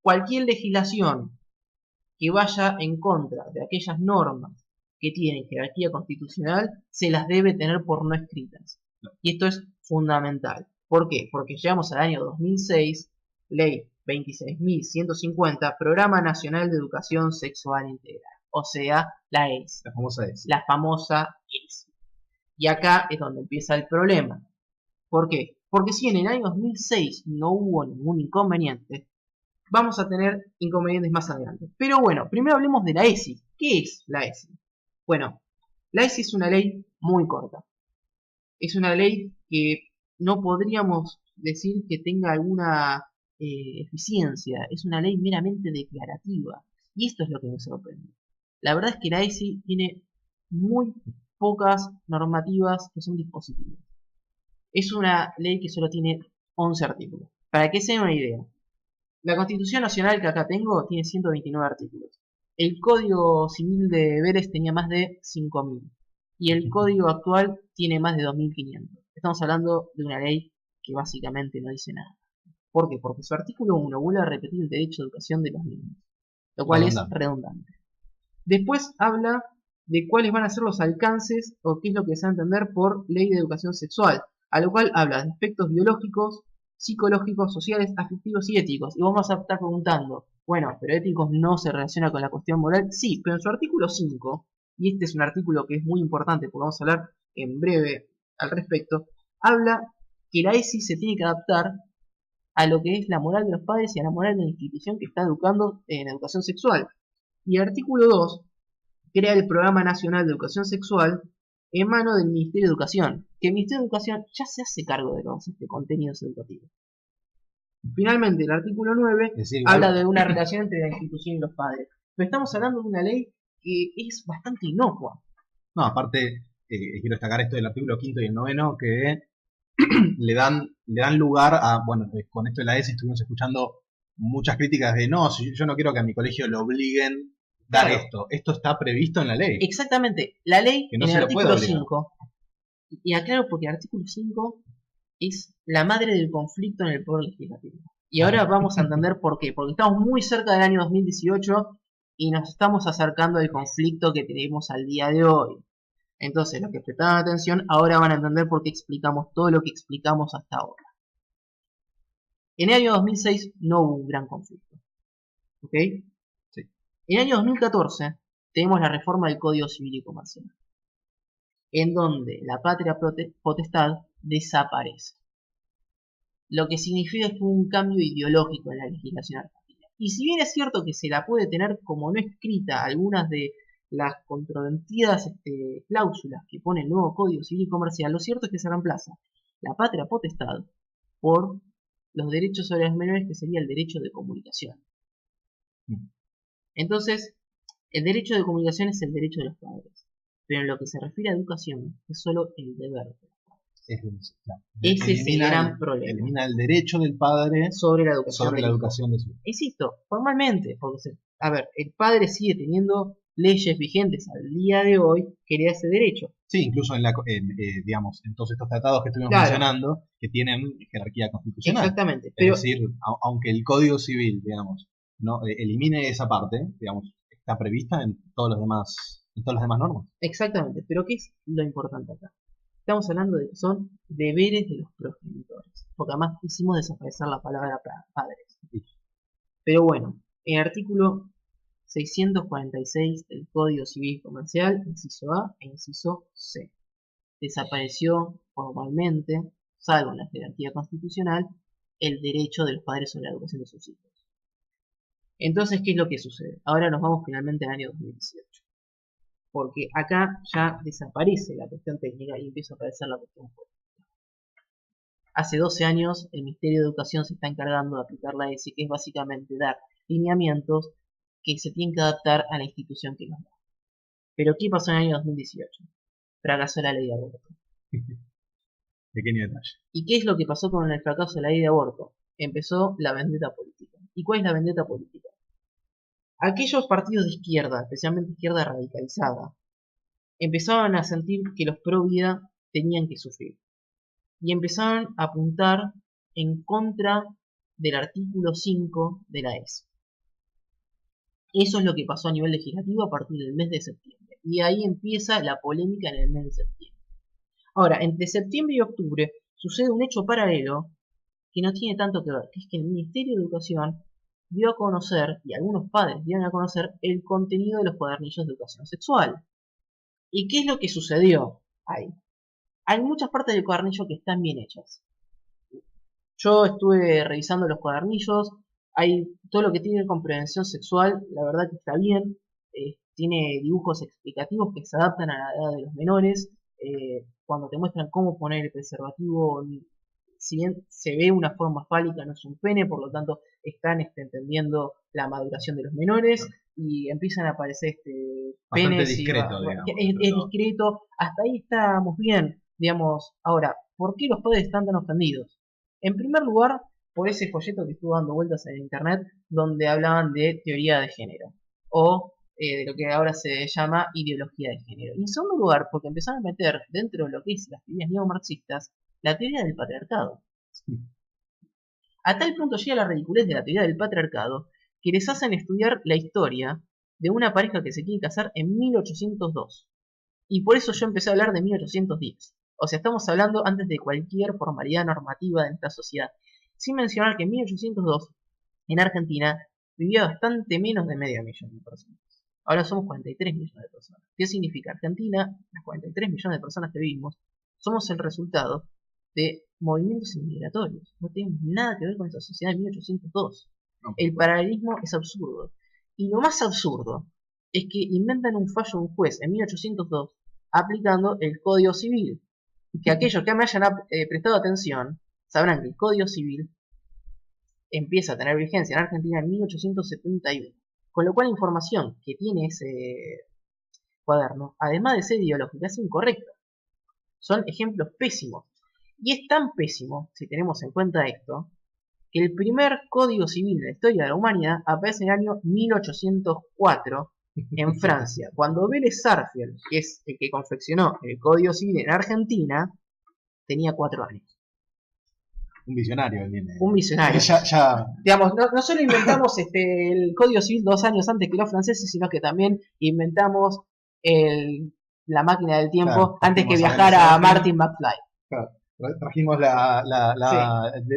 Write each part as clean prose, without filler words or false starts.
cualquier legislación que vaya en contra de aquellas normas que tienen jerarquía constitucional, se las debe tener por no escritas. Y esto es fundamental. ¿Por qué? Porque llegamos al año 2006, ley 26.150, Programa Nacional de Educación Sexual Integral, o sea, la ESI. La famosa ESI. La famosa ESI. Y acá es donde empieza el problema. ¿Por qué? Porque si en el año 2006 no hubo ningún inconveniente, vamos a tener inconvenientes más adelante. Pero bueno, primero hablemos de la ESI. ¿Qué es la ESI? Bueno, la ESI es una ley muy corta. Es una ley que no podríamos decir que tenga alguna eficiencia. Es una ley meramente declarativa. Y esto es lo que me sorprende. La verdad es que la ESI tiene muy pocas normativas que son dispositivos. Es una ley que solo tiene 11 artículos. Para que se den una idea, la Constitución Nacional que acá tengo tiene 129 artículos. El Código Civil de deberes tenía más de 5.000. Y el Código actual tiene más de 2.500. Estamos hablando de una ley que básicamente no dice nada. ¿Por qué? Porque su artículo 1 vuelve a repetir el derecho a educación de los niños, lo cual es redundante. Después habla de cuáles van a ser los alcances o qué es lo que se va a entender por ley de educación sexual, a lo cual habla de aspectos biológicos, psicológicos, sociales, afectivos y éticos. Y vamos a estar preguntando, bueno, pero éticos no se relaciona con la cuestión moral. Sí, pero en su artículo 5, y este es un artículo que es muy importante porque vamos a hablar en breve al respecto, habla que la ESI se tiene que adaptar a lo que es la moral de los padres y a la moral de la institución que está educando en educación sexual. Y el artículo 2 crea el Programa Nacional de Educación Sexual en mano del Ministerio de Educación, que el Ministerio de Educación ya se hace cargo de los contenidos educativos. Finalmente, el artículo 9 habla de una relación entre la institución y los padres. Pero estamos hablando de una ley que es bastante inocua. No, aparte, quiero destacar esto del artículo 5 y el 9, que le dan lugar a, bueno, con esto de la ESI estuvimos escuchando muchas críticas de, no, yo no quiero que a mi colegio lo obliguen a dar esto está previsto en la ley. Exactamente, la ley no en el artículo 5, y aclaro porque el artículo 5 es la madre del conflicto en el poder legislativo. Y ahora vamos a entender por qué, porque estamos muy cerca del año 2018 y nos estamos acercando al conflicto que tenemos al día de hoy. Entonces, los que prestaron atención ahora van a entender por qué explicamos todo lo que explicamos hasta ahora. En el año 2006 no hubo un gran conflicto. ¿Ok? Sí. En el año 2014 tenemos la reforma del Código Civil y Comercial, en donde la patria potestad desaparece. Lo que significa que hubo un cambio ideológico en la legislación argentina. Y si bien es cierto que se la puede tener como no escrita algunas de las controvertidas cláusulas que pone el nuevo Código Civil y Comercial, lo cierto es que se reemplaza la patria potestad por los derechos sobre los menores, que sería el derecho de comunicación. Entonces, el derecho de comunicación es el derecho de los padres, pero en lo que se refiere a educación es solo el deber de los padres. Ese es el gran problema. Elimina el derecho del padre sobre la educación, de su hijo. Insisto, formalmente, porque, a ver, el padre sigue teniendo leyes vigentes al día de hoy que le da ese derecho. Sí, incluso digamos, en todos estos tratados que estuvimos mencionando, que tienen jerarquía constitucional. Exactamente. Es decir, aunque el Código Civil, digamos, no elimine esa parte, digamos, está prevista en todas las demás normas. Exactamente, pero ¿qué es lo importante acá? Estamos hablando de que son deberes de los progenitores, porque además hicimos desaparecer la palabra padres. Sí. Pero bueno, en el artículo 646 del Código Civil Comercial, inciso A e inciso C, desapareció formalmente, salvo en la jerarquía constitucional, el derecho de los padres sobre la educación de sus hijos. Entonces, ¿qué es lo que sucede? Ahora nos vamos finalmente al año 2018. Porque acá ya desaparece la cuestión técnica y empieza a aparecer la cuestión política. Hace 12 años el Ministerio de Educación se está encargando de aplicar la ESI, que es básicamente dar lineamientos que se tienen que adaptar a la institución que los da. Pero ¿qué pasó en el año 2018? Fracasó la ley de aborto. Pequeño detalle. ¿Y qué es lo que pasó con el fracaso de la ley de aborto? Empezó la vendetta política. ¿Y cuál es la vendetta política? Aquellos partidos de izquierda, especialmente izquierda radicalizada, empezaban a sentir que los pro vida tenían que sufrir. Y empezaron a apuntar en contra del artículo 5 de la ESI. Eso es lo que pasó a nivel legislativo a partir del mes de septiembre. Y ahí empieza la polémica en el mes de septiembre. Ahora, entre septiembre y octubre sucede un hecho paralelo que no tiene tanto que ver, que es que el Ministerio de Educación dio a conocer, y algunos padres dieron a conocer, el contenido de los cuadernillos de educación sexual. ¿Y qué es lo que sucedió ahí? Hay muchas partes del cuadernillo que están bien hechas. Yo estuve revisando los cuadernillos, hay todo lo que tiene que ver con prevención sexual, la verdad que está bien, tiene dibujos explicativos que se adaptan a la edad de los menores, cuando te muestran cómo poner el preservativo, si bien se ve una forma fálica, no es un pene, por lo tanto están entendiendo la maduración de los menores y empiezan a aparecer Bastante penes discreto, bueno, digamos. es discreto, hasta ahí estábamos bien, digamos. Ahora, ¿por qué los padres están tan ofendidos? En primer lugar, por ese folleto que estuvo dando vueltas en internet donde hablaban de teoría de género o de lo que ahora se llama ideología de género. Y en segundo lugar, porque empezaron a meter dentro de lo que es las teorías neomarxistas la teoría del patriarcado. A tal punto llega la ridiculez de la teoría del patriarcado que les hacen estudiar la historia de una pareja que se quiere casar en 1802. Y por eso yo empecé a hablar de 1810. O sea, estamos hablando antes de cualquier formalidad normativa de nuestra sociedad. Sin mencionar que en 1802, en Argentina, vivía bastante menos de medio millón de personas. Ahora somos 43 millones de personas. ¿Qué significa? Argentina, las 43 millones de personas que vivimos, somos el resultado de movimientos inmigratorios. No tenemos nada que ver con esa sociedad de 1802. No, El paralelismo es absurdo. Y lo más absurdo es que inventan un fallo de un juez en 1802 aplicando el Código Civil. Que aquellos que me hayan prestado atención sabrán que el Código Civil empieza a tener vigencia en Argentina en 1871. Con lo cual la información que tiene ese cuaderno, además de ser ideológica, es incorrecta. Son ejemplos pésimos. Y es tan pésimo, si tenemos en cuenta esto, que el primer Código Civil de la historia de la humanidad aparece en el año 1804 en Francia, cuando Vélez Sarsfield, que es el que confeccionó el Código Civil en Argentina, tenía 4 años. Un visionario viene. Un visionario. Ya. Digamos, no solo inventamos el Código Civil 2 años antes que los franceses, sino que también inventamos la máquina del tiempo, claro, antes que viajara a Martin McFly. Claro. Trajimos sí.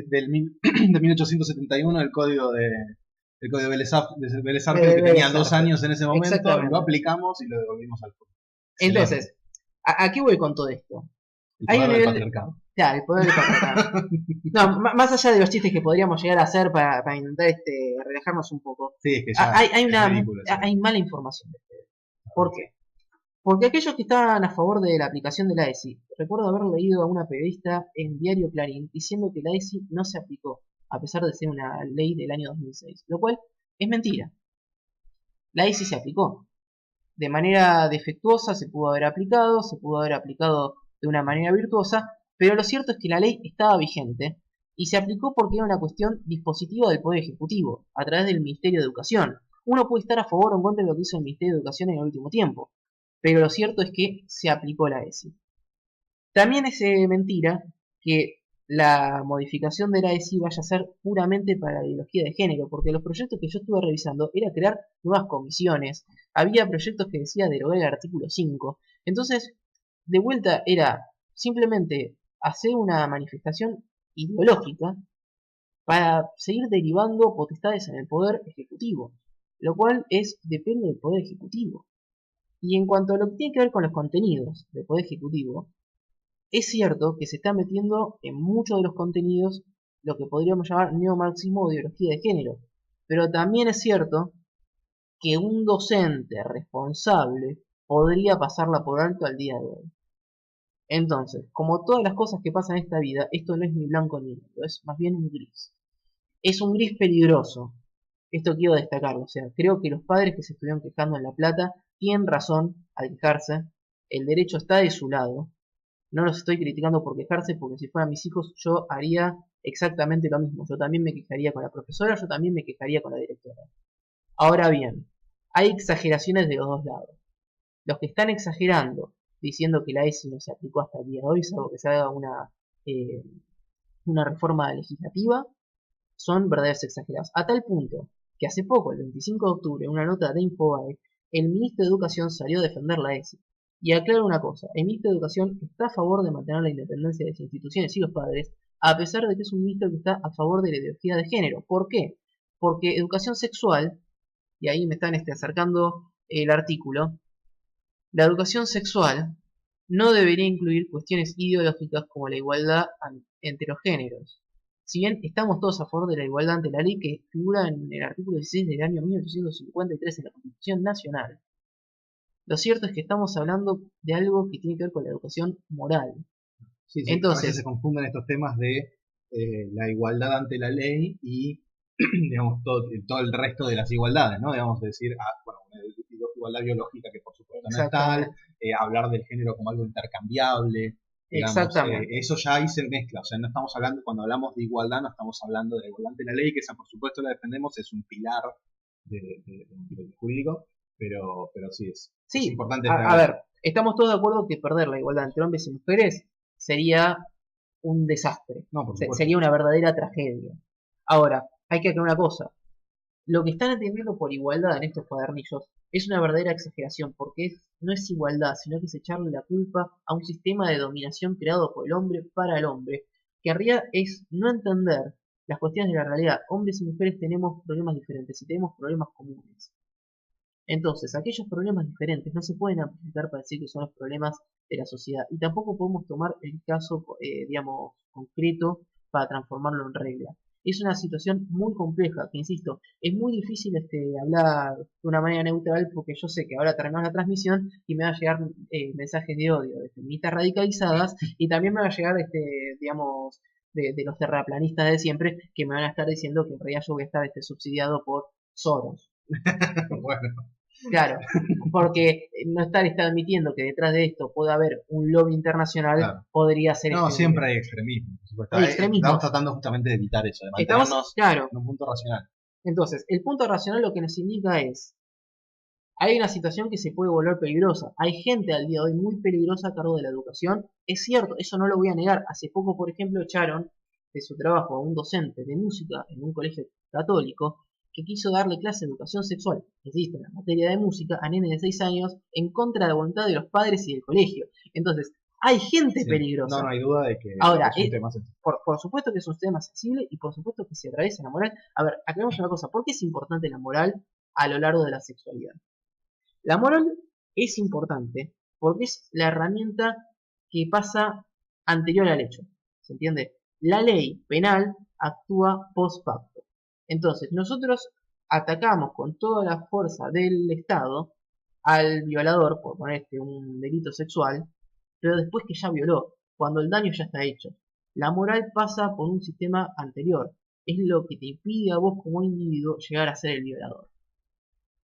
De 1871 el código de Vélez Sarsfield, que tenía 2 años en ese momento, lo aplicamos y lo devolvimos al pueblo. Entonces, ¿a qué voy con todo esto? El poder del patriarcado. Claro, el poder del patriarcado. No, más allá de los chistes que podríamos llegar a hacer para intentar relajarnos un poco. Sí, es que ya hay mala información de ustedes. ¿Por qué? Porque aquellos que estaban a favor de la aplicación de la ESI, recuerdo haber leído a una periodista en Diario Clarín diciendo que la ESI no se aplicó, a pesar de ser una ley del año 2006, lo cual es mentira. La ESI se aplicó. De manera defectuosa se pudo haber aplicado de una manera virtuosa, pero lo cierto es que la ley estaba vigente y se aplicó porque era una cuestión dispositiva del Poder Ejecutivo, a través del Ministerio de Educación. Uno puede estar a favor o en contra de lo que hizo el Ministerio de Educación en el último tiempo, pero lo cierto es que se aplicó la ESI. También es mentira que la modificación de la ESI vaya a ser puramente para la ideología de género, porque los proyectos que yo estuve revisando era crear nuevas comisiones, había proyectos que decía derogar el artículo 5, entonces de vuelta era simplemente hacer una manifestación ideológica para seguir derivando potestades en el Poder Ejecutivo, lo cual depende del Poder Ejecutivo. Y en cuanto a lo que tiene que ver con los contenidos del Poder Ejecutivo, es cierto que se está metiendo en muchos de los contenidos lo que podríamos llamar neomarxismo o ideología de género. Pero también es cierto que un docente responsable podría pasarla por alto al día de hoy. Entonces, como todas las cosas que pasan en esta vida, esto no es ni blanco ni negro, es más bien un gris. Es un gris peligroso. Esto quiero destacarlo. O sea, creo que los padres que se estuvieron quejando en La Plata tienen razón al quejarse. El derecho está de su lado. No los estoy criticando por quejarse, porque si fueran mis hijos yo haría exactamente lo mismo. Yo también me quejaría con la profesora, yo también me quejaría con la directora. Ahora bien, hay exageraciones de los dos lados. Los que están exagerando, diciendo que la ESI no se aplicó hasta el día de hoy, salvo que se haga una reforma legislativa, son verdaderos exagerados. A tal punto que hace poco, el 25 de octubre, en una nota de Infobae, el ministro de Educación salió a defender la ESI. Y aclaro una cosa, el ministro de Educación está a favor de mantener la independencia de las instituciones y los padres, a pesar de que es un ministro que está a favor de la ideología de género. ¿Por qué? Porque educación sexual, y ahí me están acercando el artículo, la educación sexual no debería incluir cuestiones ideológicas como la igualdad entre los géneros. Si bien estamos todos a favor de la igualdad ante la ley que figura en el artículo 16 del año 1853 en la Constitución Nacional, lo cierto es que estamos hablando de algo que tiene que ver con la educación moral. Sí, sí, a veces se confunden estos temas de la igualdad ante la ley y digamos todo el resto de las igualdades, ¿no? Digamos decir, bueno, una igualdad biológica que por supuesto no es tal, hablar del género como algo intercambiable, digamos, eso ya ahí se mezcla, o sea, no estamos hablando, cuando hablamos de igualdad, no estamos hablando de la igualdad ante la ley, que esa por supuesto la defendemos, es un pilar del jurídico, pero sí es importante. A ver, estamos todos de acuerdo que perder la igualdad entre hombres y mujeres sería un desastre, no, por supuesto. Sería una verdadera tragedia. Ahora, hay que aclarar una cosa, lo que están entendiendo por igualdad en estos cuadernillos es una verdadera exageración, porque no es igualdad, sino que es echarle la culpa a un sistema de dominación creado por el hombre para el hombre, que en realidad es no entender las cuestiones de la realidad. Hombres y mujeres tenemos problemas diferentes y tenemos problemas comunes. Entonces, aquellos problemas diferentes no se pueden amplificar para decir que son los problemas de la sociedad. Y tampoco podemos tomar el caso, digamos, concreto para transformarlo en regla. Es una situación muy compleja, que insisto, es muy difícil hablar de una manera neutral porque yo sé que ahora terminamos la transmisión y me van a llegar mensajes de odio de feministas radicalizadas y también me va a llegar, digamos, de los terraplanistas de siempre que me van a estar diciendo que en realidad yo voy a estar subsidiado por Soros. Bueno. Claro, porque no está admitiendo que detrás de esto pueda haber un lobby internacional, claro. Podría ser. No, siempre hay extremismo. Hay extremismo. Estamos tratando justamente de evitar eso, de mantenernos en un punto racional. Entonces, el punto racional lo que nos indica es, hay una situación que se puede volver peligrosa. Hay gente al día de hoy muy peligrosa a cargo de la educación. Es cierto, eso no lo voy a negar. Hace poco, por ejemplo, echaron de su trabajo a un docente de música en un colegio católico que quiso darle clase de educación sexual, existe en la materia de música, a nenes de 6 años, en contra de la voluntad de los padres y del colegio. Entonces, hay gente peligrosa. No hay duda de que ahora, es un tema sensible. Por supuesto que es un tema sensible y por supuesto que se atraviesa la moral. A ver, aclaremos una cosa, ¿por qué es importante la moral a lo largo de la sexualidad? La moral es importante porque es la herramienta que pasa anterior al hecho, ¿se entiende? La ley penal actúa post facto. Entonces, nosotros atacamos con toda la fuerza del Estado al violador por ponerte un delito sexual, pero después que ya violó, cuando el daño ya está hecho. La moral pasa por un sistema anterior. Es lo que te impide a vos como individuo llegar a ser el violador.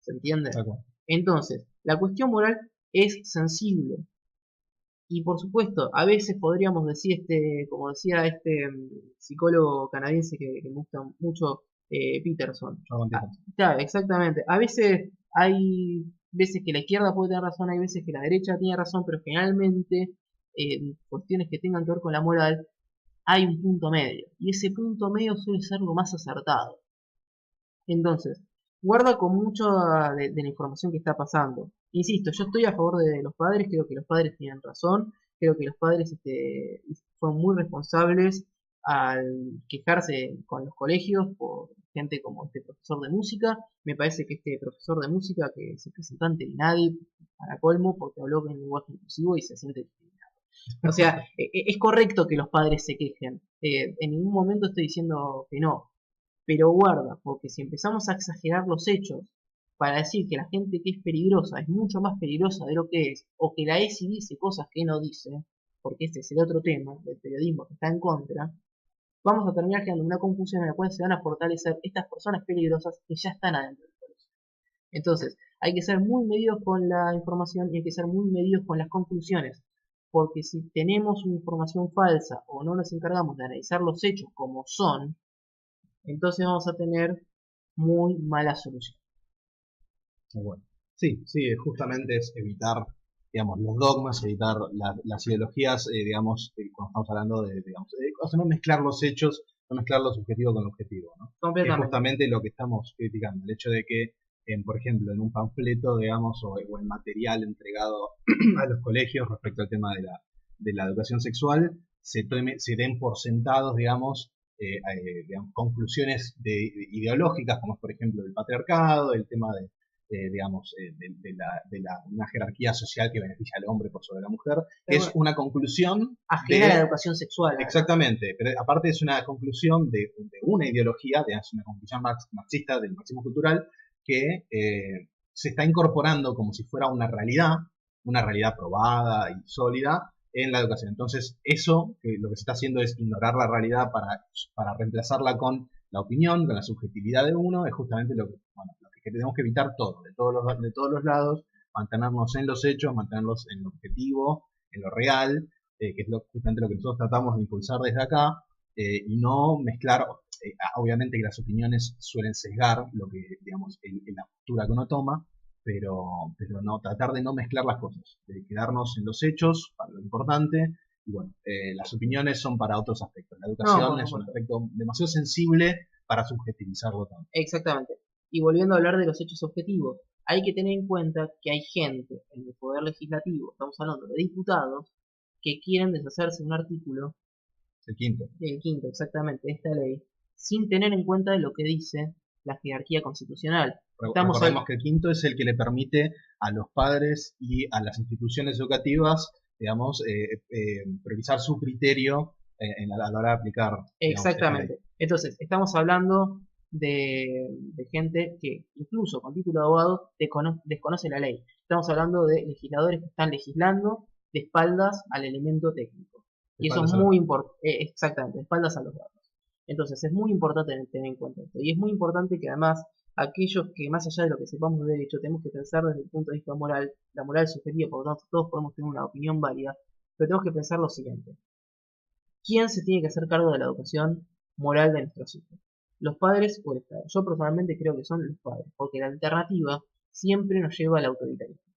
¿Se entiende? Entonces, la cuestión moral es sensible. Y por supuesto, a veces podríamos decir, como decía este psicólogo canadiense que me gusta mucho, Peterson. Claro, exactamente. A veces hay veces que la izquierda puede tener razón, hay veces que la derecha tiene razón, pero generalmente en cuestiones que tengan que ver con la moral hay un punto medio. Y ese punto medio suele ser lo más acertado. Entonces, guarda con mucho de la información que está pasando. Insisto, yo estoy a favor de los padres, creo que los padres tienen razón, creo que los padres fueron muy responsables al quejarse con los colegios por gente como este profesor de música. Me parece que este profesor de música que se presentó ante el INADI para colmo porque habló en lenguaje inclusivo y se siente discriminado. O sea, es correcto que los padres se quejen. En ningún momento estoy diciendo que no. Pero guarda, porque si empezamos a exagerar los hechos para decir que la gente que es peligrosa es mucho más peligrosa de lo que es, o que la ESI dice cosas que no dice, porque este es el otro tema del periodismo que está en contra, vamos a terminar quedando en una confusión en la cual se van a fortalecer estas personas peligrosas que ya están adentro del colegio. Entonces, hay que ser muy medidos con la información y hay que ser muy medidos con las conclusiones, porque si tenemos una información falsa o no nos encargamos de analizar los hechos como son, entonces vamos a tener muy mala solución. Bueno, sí, justamente es evitar, digamos, los dogmas, evitar las ideologías, digamos, cuando estamos hablando de, digamos, no mezclar los hechos no mezclar lo subjetivo con lo objetivo, ¿no? Que es Completamente. justamente lo que estamos criticando, el hecho de que, por ejemplo, en un panfleto, digamos, o en material entregado a los colegios respecto al tema de la educación sexual, se den por sentados, digamos, conclusiones ideológicas, como es, por ejemplo, el patriarcado, el tema una jerarquía social que beneficia al hombre por sobre la mujer, es una conclusión ajena a la educación sexual. Exactamente, pero aparte es una conclusión de una ideología, es una conclusión marxista del marxismo cultural, que se está incorporando como si fuera una realidad probada y sólida en la educación. Entonces, eso lo que se está haciendo es ignorar la realidad para reemplazarla con la opinión, con la subjetividad de uno, es justamente lo que tenemos que evitar de todos los lados, mantenernos en los hechos, mantenernos en lo objetivo, en lo real, que es justamente lo que nosotros tratamos de impulsar desde acá, y no mezclar, obviamente que las opiniones suelen sesgar lo que, digamos, la postura que uno toma, pero no, tratar de no mezclar las cosas, de quedarnos en los hechos, para lo importante, y bueno, las opiniones son para otros aspectos. La educación es un aspecto demasiado sensible para subjetivizarlo tanto. Exactamente. Y volviendo a hablar de los hechos objetivos, hay que tener en cuenta que hay gente en el Poder Legislativo, estamos hablando de diputados, que quieren deshacerse de un artículo, el quinto, exactamente, de esta ley, sin tener en cuenta lo que dice la jerarquía constitucional. Recordemos que el quinto es el que le permite a los padres y a las instituciones educativas, digamos, priorizar su criterio a la hora de aplicar. Exactamente. Entonces, estamos hablando de gente que incluso con título de abogado desconoce la ley. Estamos hablando de legisladores que están legislando de espaldas al elemento técnico. Y eso es muy importante, exactamente, de espaldas a los datos. Entonces es muy importante tener en cuenta esto. Y es muy importante que además aquellos que más allá de lo que sepamos de derecho tenemos que pensar desde el punto de vista moral, la moral es subjetiva, por lo tanto todos podemos tener una opinión válida, pero tenemos que pensar lo siguiente. ¿Quién se tiene que hacer cargo de la educación moral de nuestros hijos? ¿Los padres o el Estado? Yo personalmente creo que son los padres, porque la alternativa siempre nos lleva al autoritarismo.